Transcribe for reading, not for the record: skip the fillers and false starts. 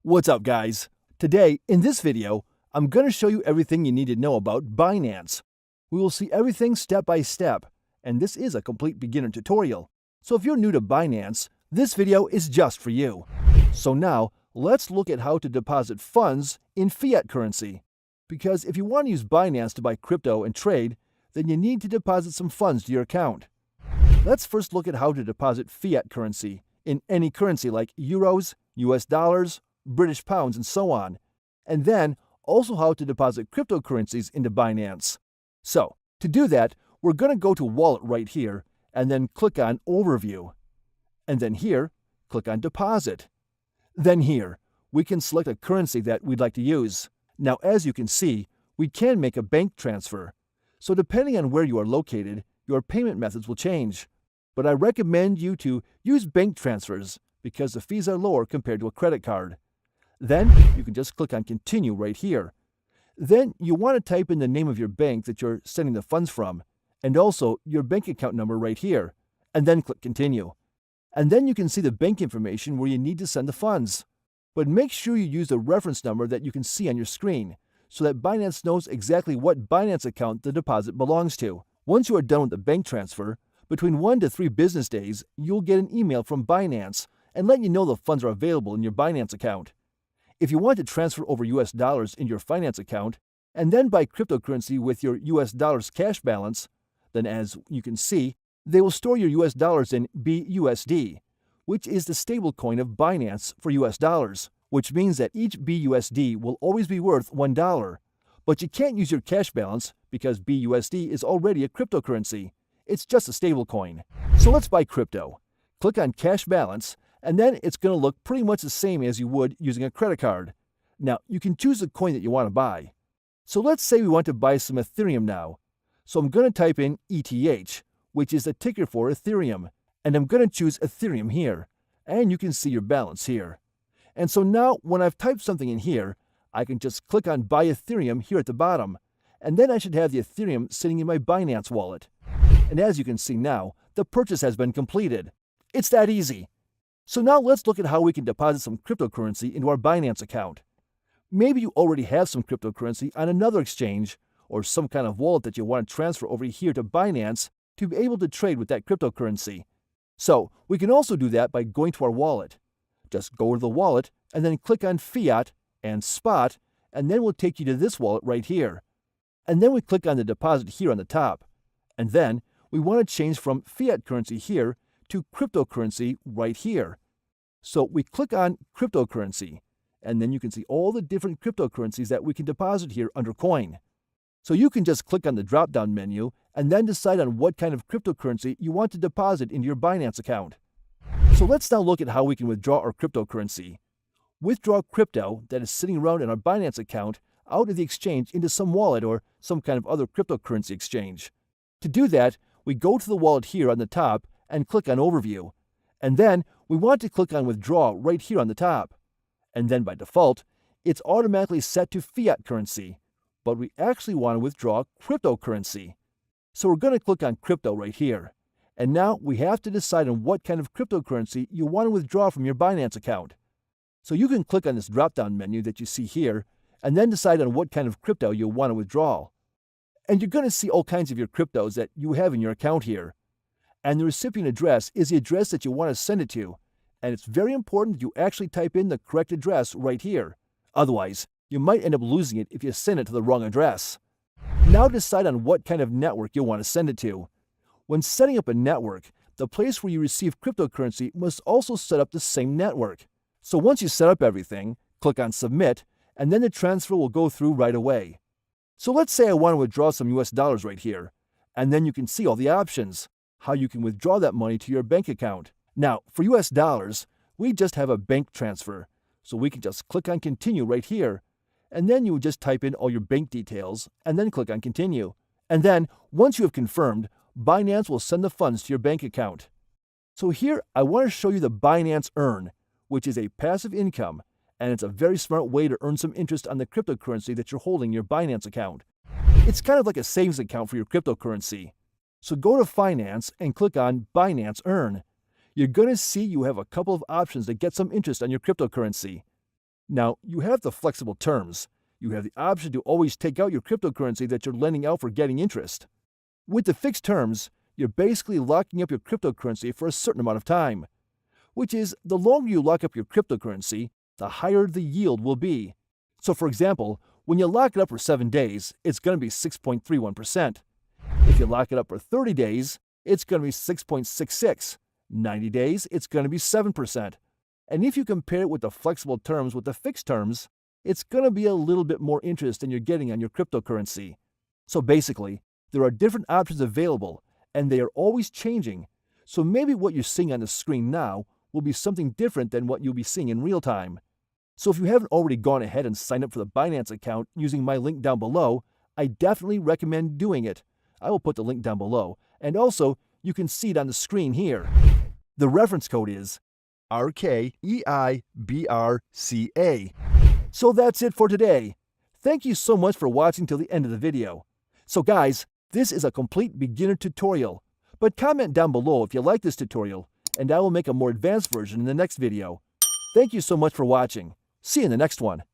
What's up, guys? Today, in this video, I'm going to show you everything you need to know about Binance. We will see everything step by step, and this is a complete beginner tutorial. So if you're new to Binance, this video is just for you. So now, let's look at how to deposit funds in fiat currency. Because if you want to use Binance to buy crypto and trade, then you need to deposit some funds to your account. Let's first look at how to deposit fiat currency in any currency like euros, US dollars, British pounds, and so on, and then also how to deposit cryptocurrencies into Binance. So, to do that, we're going to go to Wallet right here, and then click on Overview. And then here, click on Deposit. Then here, we can select a currency that we'd like to use. Now, as you can see, we can make a bank transfer. So depending on where you are located, your payment methods will change. But I recommend you to use bank transfers because the fees are lower compared to a credit card. Then you can just click on Continue right here. Then you want to type in the name of your bank that you're sending the funds from, and also your bank account number right here, and then click Continue. And then you can see the bank information where you need to send the funds. But make sure you use the reference number that you can see on your screen, so that Binance knows exactly what Binance account the deposit belongs to. Once you are done with the bank transfer, between 1 to 3 business days, you'll get an email from Binance and let you know the funds are available in your Binance account. If you want to transfer over US dollars in your finance account and then buy cryptocurrency with your US dollars cash balance, then as you can see, they will store your US dollars in BUSD, which is the stablecoin of Binance for US dollars, which means that each BUSD will always be worth $1. But you can't use your cash balance because BUSD is already a cryptocurrency. It's just a stablecoin. So let's buy crypto. Click on Cash Balance, and then it's going to look pretty much the same as you would using a credit card. Now, you can choose the coin that you want to buy. So let's say we want to buy some Ethereum now. So I'm going to type in ETH, which is the ticker for Ethereum, and I'm going to choose Ethereum here. And you can see your balance here. And so now, when I've typed something in here, I can just click on Buy Ethereum here at the bottom, and then I should have the Ethereum sitting in my Binance wallet. And as you can see now, the purchase has been completed. It's that easy. So now let's look at how we can deposit some cryptocurrency into our Binance account. Maybe you already have some cryptocurrency on another exchange or some kind of wallet that you want to transfer over here to Binance to be able to trade with that cryptocurrency. So we can also do that by going to our wallet. Just go to the wallet and then click on Fiat and Spot, and then we'll take you to this wallet right here. And then we click on the deposit here on the top. And then we want to change from fiat currency here to cryptocurrency right here. So we click on cryptocurrency, and then you can see all the different cryptocurrencies that we can deposit here under coin. So you can just click on the drop-down menu and then decide on what kind of cryptocurrency you want to deposit into your Binance account. So let's now look at how we can withdraw our cryptocurrency. Withdraw crypto that is sitting around in our Binance account out of the exchange into some wallet or some kind of other cryptocurrency exchange. To do that, we go to the wallet here on the top and click on Overview. And then we want to click on Withdraw right here on the top. And then by default, it's automatically set to fiat currency. But we actually want to withdraw cryptocurrency. So we're going to click on Crypto right here. And now we have to decide on what kind of cryptocurrency you want to withdraw from your Binance account. So you can click on this drop-down menu that you see here, and then decide on what kind of crypto you want to withdraw. And you're going to see all kinds of your cryptos that you have in your account here. And the recipient address is the address that you want to send it to. And it's very important that you actually type in the correct address right here. Otherwise, you might end up losing it if you send it to the wrong address. Now decide on what kind of network you want to send it to. When setting up a network, the place where you receive cryptocurrency must also set up the same network. So once you set up everything, click on Submit, and then the transfer will go through right away. So let's say I want to withdraw some US dollars right here, and then you can see all the options, how you can withdraw that money to your bank account. Now, for US dollars, we just have a bank transfer, so we can just click on Continue right here, and then you would just type in all your bank details, and then click on Continue. And then, once you have confirmed, Binance will send the funds to your bank account. So here, I want to show you the Binance Earn, which is a passive income, and it's a very smart way to earn some interest on the cryptocurrency that you're holding in your Binance account. It's kind of like a savings account for your cryptocurrency. So go to Finance and click on Binance Earn. You're going to see you have a couple of options to get some interest on your cryptocurrency. Now, you have the flexible terms. You have the option to always take out your cryptocurrency that you're lending out for getting interest. With the fixed terms, you're basically locking up your cryptocurrency for a certain amount of time, which is the longer you lock up your cryptocurrency, the higher the yield will be. So for example, when you lock it up for 7 days, it's going to be 6.31%. If you lock it up for 30 days, it's going to be 6.66. 90 days, it's going to be 7%. And if you compare it with the flexible terms with the fixed terms, it's going to be a little bit more interest than you're getting on your cryptocurrency. So basically, there are different options available, and they are always changing. So maybe what you're seeing on the screen now will be something different than what you'll be seeing in real time. So if you haven't already gone ahead and signed up for the Binance account using my link down below, I definitely recommend doing it. I will put the link down below, and also you can see it on the screen here. The reference code is RKEIBRCA. So that's it for today. Thank you so much for watching till the end of the video. So guys, this is a complete beginner tutorial, but comment down below if you like this tutorial, and I will make a more advanced version in the next video. Thank you so much for watching. See you in the next one.